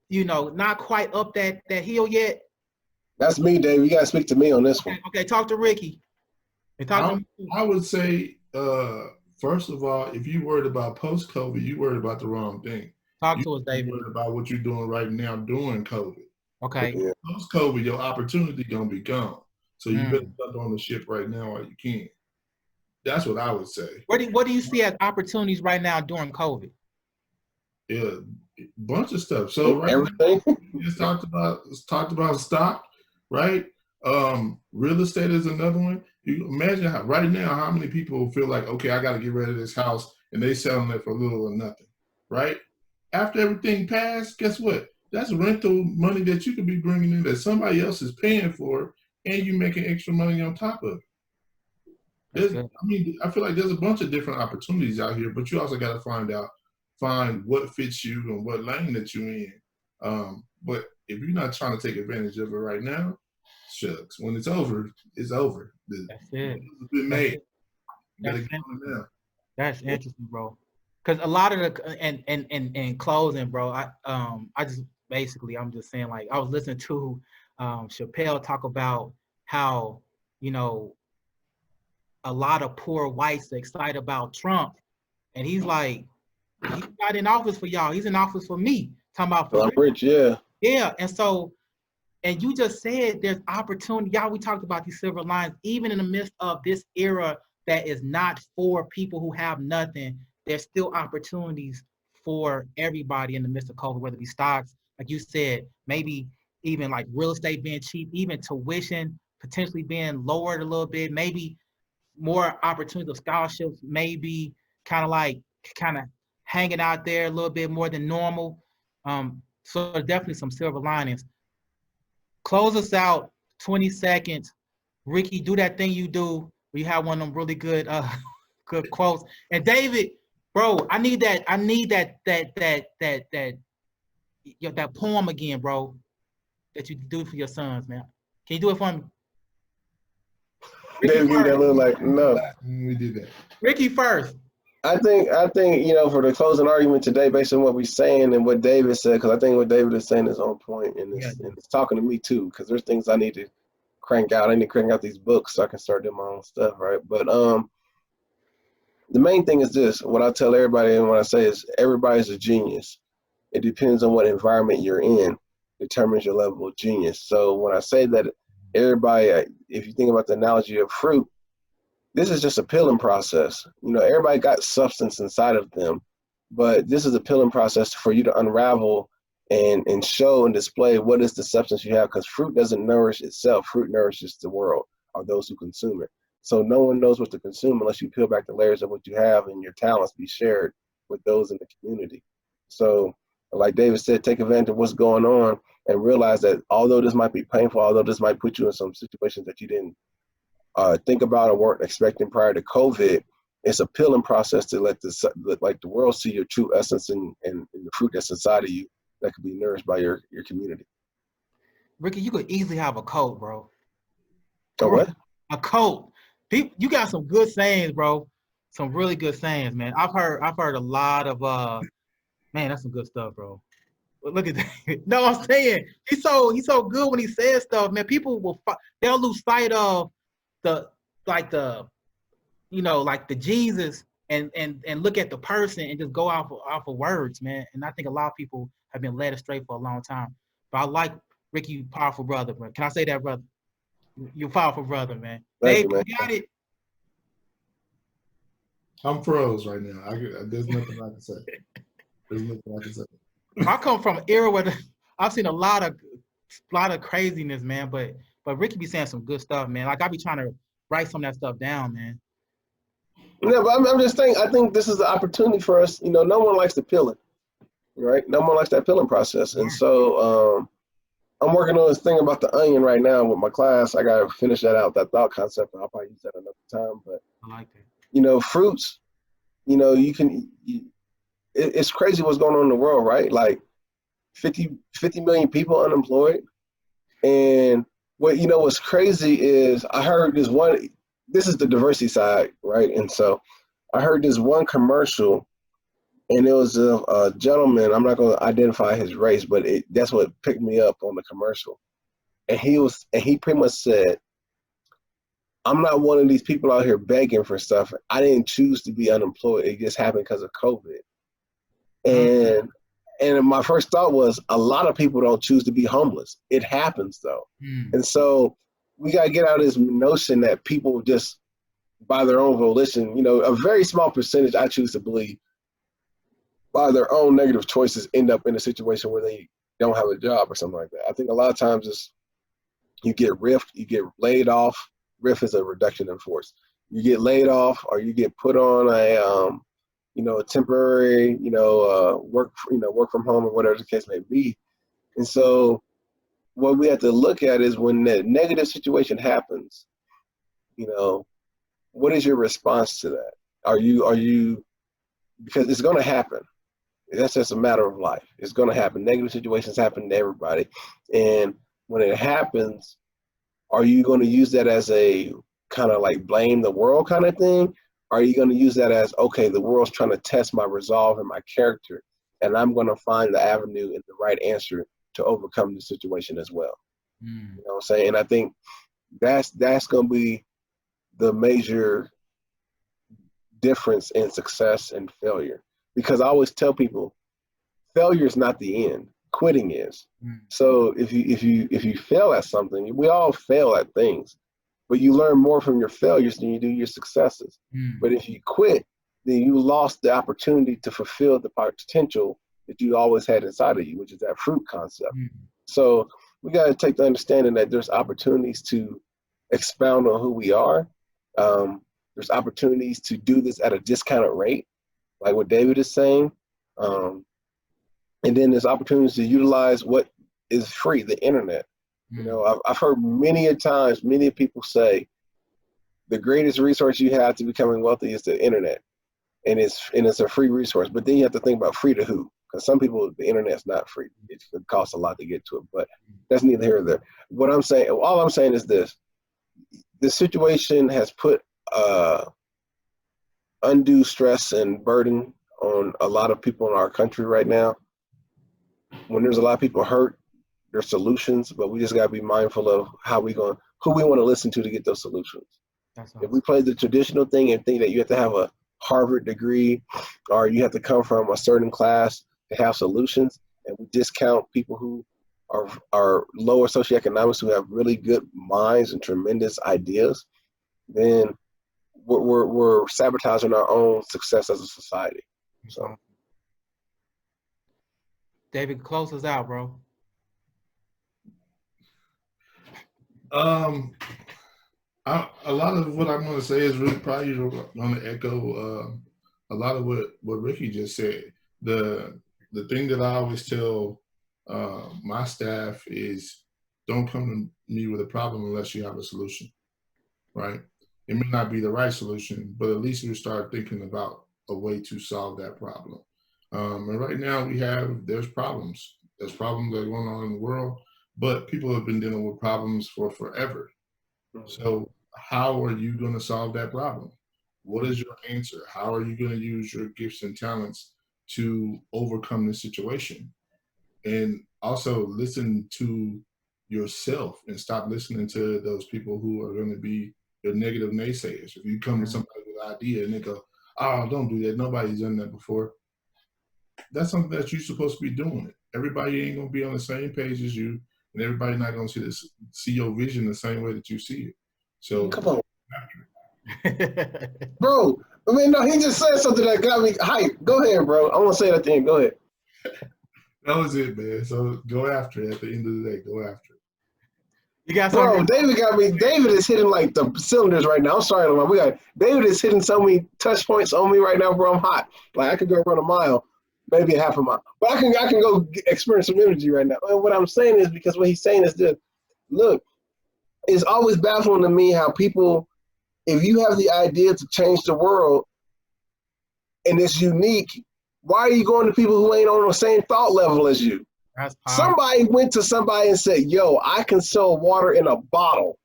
you know, not quite up that hill yet. That's me, Dave. You got to speak to me on this one. Okay, talk to Ricky. I would say, first of all, if you worried about post-COVID, you worried about the wrong thing. Talk to us, David. You worried about what you're doing right now during COVID. Okay. Yeah. Post-COVID, your opportunity going to be gone. So you better jump on the ship right now while you can. That's what I would say. What do you see as opportunities right now during COVID? Yeah, a bunch of stuff. So right everything. Now, we just talked about stock, right? Real estate is another one. You imagine right now how many people feel like, okay, I got to get rid of this house, and they selling it for little or nothing, right? After everything passed, guess what? That's rental money that you could be bringing in that somebody else is paying for, and you making extra money on top of it. I feel like there's a bunch of different opportunities out here, but you also got to find what fits you and what lane that you're in. But if you're not trying to take advantage of it right now, shucks. When it's over, it's over. That's it. It's been made. You gotta That's get on it now. That's interesting, bro. Because a lot of the and closing, bro. I just basically I'm just saying, like, I was listening to Chappelle talk about how, you know, a lot of poor whites are excited about Trump, and he's like, he's not in office for y'all. He's in office for me. Talking about Well, I'm rich, yeah. yeah, and so. And you just said there's opportunity. Y'all, we talked about these silver lines, even in the midst of this era that is not for people who have nothing. There's still opportunities for everybody in the midst of COVID, whether it be stocks, like you said, maybe even like real estate being cheap, even tuition potentially being lowered a little bit, maybe more opportunities of scholarships, maybe kind of hanging out there a little bit more than normal. So definitely some silver linings. Close us out, 20 seconds. Ricky, do that thing you do. We have one of them really good good quotes. And David, bro, I need that poem again, bro, that you do for your sons, man. Can you do it for me? David gave that look like no. We did that. Ricky first. I think for the closing argument today, based on what we're saying and what David said, because I think what David is saying is on point, and it's talking to me too, because there's things I need to crank out. I need to crank out these books so I can start doing my own stuff, right? But the main thing is this: what I tell everybody and what I say is everybody's a genius. It depends on what environment you're in, determines your level of genius. So when I say that everybody, if you think about the analogy of fruit, this is just a peeling process. You know, everybody got substance inside of them, but this is a peeling process for you to unravel and show and display what is the substance you have, because fruit doesn't nourish itself. Fruit nourishes the world or those who consume it. So no one knows what to consume unless you peel back the layers of what you have, and your talents be shared with those in the community. So like David said, take advantage of what's going on and realize that although this might be painful, although this might put you in some situations that you didn't think about or weren't expecting prior to COVID, it's a peeling process to let the world see your true essence and the fruit that's inside of you that could be nourished by your community. Ricky, you could easily have a coat, bro. A what? A coat. You got some good sayings, bro. Some really good sayings, man. I've heard a lot of man, that's some good stuff, bro. Look at that. No, I'm saying he's so good when he says stuff, man. People they'll lose sight of the Jesus and look at the person and just go off of words, man. And I think a lot of people have been led astray for a long time. But I like Ricky, you powerful brother, man. Can I say that, brother? You powerful brother, man. Thank Dave, you got it. I'm froze right now. There's nothing I can say. There's nothing I can say. I come from an era where I've seen a lot of craziness, man. But Ricky be saying some good stuff, man. Like I be trying to write some of that stuff down, man. Yeah, but I'm just saying, I think this is the opportunity for us. You know, no one likes the peeling, right? No one likes that peeling process. And so I'm working on this thing about the onion right now with my class. I got to finish that out, that thought concept, and I'll probably use that another time. But, I like that. you know, fruits, you know, it's crazy what's going on in the world, right? Like 50 million people unemployed. And what's crazy is I heard this is the diversity side, right? And so I heard this one commercial, and it was a gentleman, I'm not going to identify his race, but that's what picked me up on the commercial. And he pretty much said, I'm not one of these people out here begging for stuff. I didn't choose to be unemployed. It just happened because of COVID. And my first thought was, a lot of people don't choose to be homeless. It happens though. And so we got to get out of this notion that people just by their own volition, a very small percentage, I choose to believe, by their own negative choices end up in a situation where they don't have a job or something like that. I think a lot of times you get riffed, you get laid off. RIF is a reduction in force. You get laid off, or you get put on a temporary, work from home, or whatever the case may be. And so what we have to look at is when the negative situation happens, what is your response to that? Are you, because it's going to happen. That's just a matter of life. It's going to happen. Negative situations happen to everybody. And when it happens, Are you going to use that as a kind of like blame the world kind of thing? Are you going to use that as, okay, the world's trying to test my resolve and my character, and I'm going to find the avenue and the right answer to overcome the situation as well? You know what I'm saying? And I think that's going to be the major difference in success and failure. Because I always tell people, failure is not the end. Quitting is. So if you fail at something, we all fail at things, but you learn more from your failures than you do your successes. But if you quit, then you lost the opportunity to fulfill the potential that you always had inside of you, which is that fruit concept. So we got to take the understanding that there's opportunities to expound on who we are. There's opportunities to do this at a discounted rate, like what David is saying. And then there's opportunities to utilize what is free, the internet. You know, I've heard many a times, many people say the greatest resource you have to becoming wealthy is the internet. And it's a free resource. But then you have to think about free to who? Because some people, the internet's not free. It costs a lot to get to it, but that's neither here nor there. What I'm saying, all I'm saying is this: the situation has put undue stress and burden on a lot of people in our country right now. When there's a lot of people hurt, there's solutions, but we just gotta be mindful of who we want to listen to get those solutions. If we play the traditional thing and think that you have to have a Harvard degree or you have to come from a certain class to have solutions, and we discount people who are lower socioeconomics who have really good minds and tremendous ideas, then we're sabotaging our own success as a society. So, David, close us out, bro. A lot of what I'm going to say is really probably going to echo a lot of what Ricky just said. The thing that I always tell my staff is, don't come to me with a problem unless you have a solution, right? It may not be the right solution, but at least you start thinking about a way to solve that problem. And right now there's problems. There's problems that are going on in the world, but people have been dealing with problems for forever. So how are you going to solve that problem? What is your answer? How are you going to use your gifts and talents to overcome this situation? And also listen to yourself and stop listening to those people who are going to be your negative naysayers. If you come to somebody with an idea and they go, oh, don't do that, nobody's done that before, that's something that you're supposed to be doing. Everybody ain't going to be on the same page as you, and everybody not going to see your vision the same way that you see it. So come on. Bro, I mean, no, he just said something that got me hyped. Go ahead, bro. I want to say that thing. Go ahead. That was it, man. So go after it. At the end of the day, go after it. You got something? Bro, David got me. David is hitting like the cylinders right now. I'm sorry, Lamar. David is hitting so many touch points on me right now, bro. I'm hot. Like I could go run a mile, maybe a half a mile, but I can go experience some energy right now. And what I'm saying is, because what he's saying is this: look, it's always baffling to me how people, if you have the idea to change the world and it's unique, why are you going to people who ain't on the same thought level as you? Somebody went to somebody and said, yo, I can sell water in a bottle.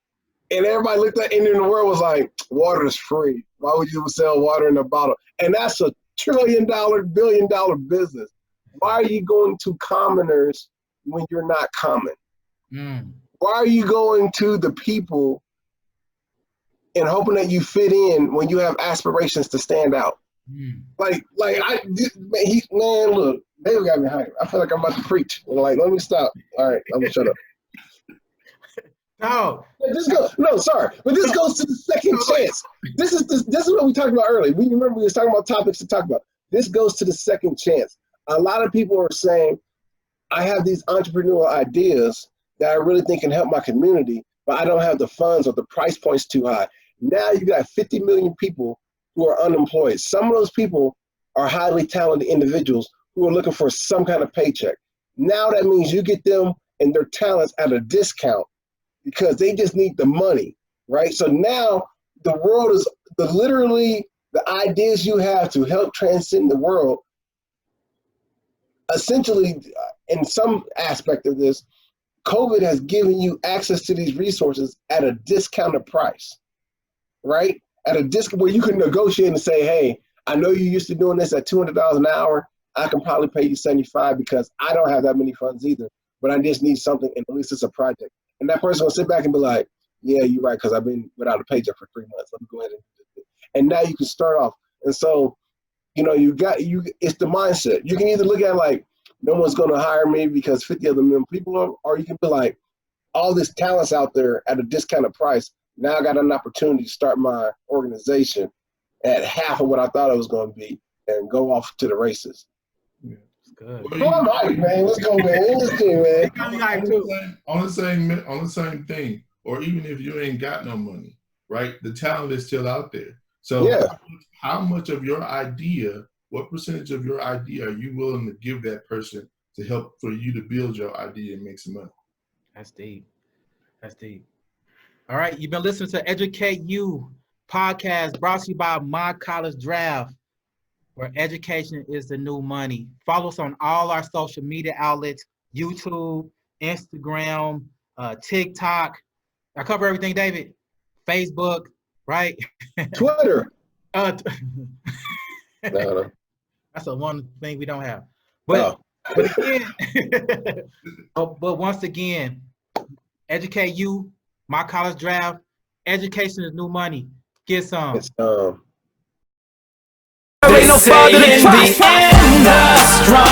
And everybody looked at it, and the world was like, water is free. Why would you sell water in a bottle? And that's $1 trillion, $1 billion business. Why are you going to commoners when you're not common? Why are you going to the people and hoping that you fit in when you have aspirations to stand out? Man, look, David got me hyped. I feel like I'm about to preach. Like, let me stop. All right, I'm gonna shut up. No, but this goes to the second chance. This is what we talked about earlier. We remember we was talking about topics to talk about. This goes to the second chance. A lot of people are saying, I have these entrepreneurial ideas that I really think can help my community, but I don't have the funds or the price point's too high. Now you got 50 million people who are unemployed. Some of those people are highly talented individuals who are looking for some kind of paycheck. Now that means you get them and their talents at a discount because they just need the money, right? So now the world is literally the ideas you have to help transcend the world. Essentially, in some aspect of this, COVID has given you access to these resources at a discounted price, right? At a discount where you can negotiate and say, hey, I know you used to doing this at $200 an hour. I can probably pay you 75 because I don't have that many funds either, but I just need something, and at least it's a project. And that person will sit back and be like, yeah, you're right, because I've been without a paycheck for 3 months. Let me go ahead and do this. And now you can start off. And so, you know, it's the mindset. You can either look at it like, no one's going to hire me because 50 other million people are, or you can be like, all this talent's out there at a discounted price. Now I got an opportunity to start my organization at half of what I thought it was going to be and go off to the races. Yeah. Good. Come on, Mike, man. Let's go, man. Let's do, man. On the same thing, or even if you ain't got no money, right? The talent is still out there. So Yeah. how much of your idea, what percentage of your idea are you willing to give that person to help for you to build your idea and make some money? That's deep. That's deep. All right, you've been listening to Educate You podcast brought to you by My College Draft, where education is the new money. Follow us on all our social media outlets, YouTube, Instagram, TikTok. I cover everything, David. Facebook, right? Twitter. No. No. That's the one thing we don't have. But again, but once again, Educate You, My College Draft. Education is new money. Get some. It's They say in the end, the strong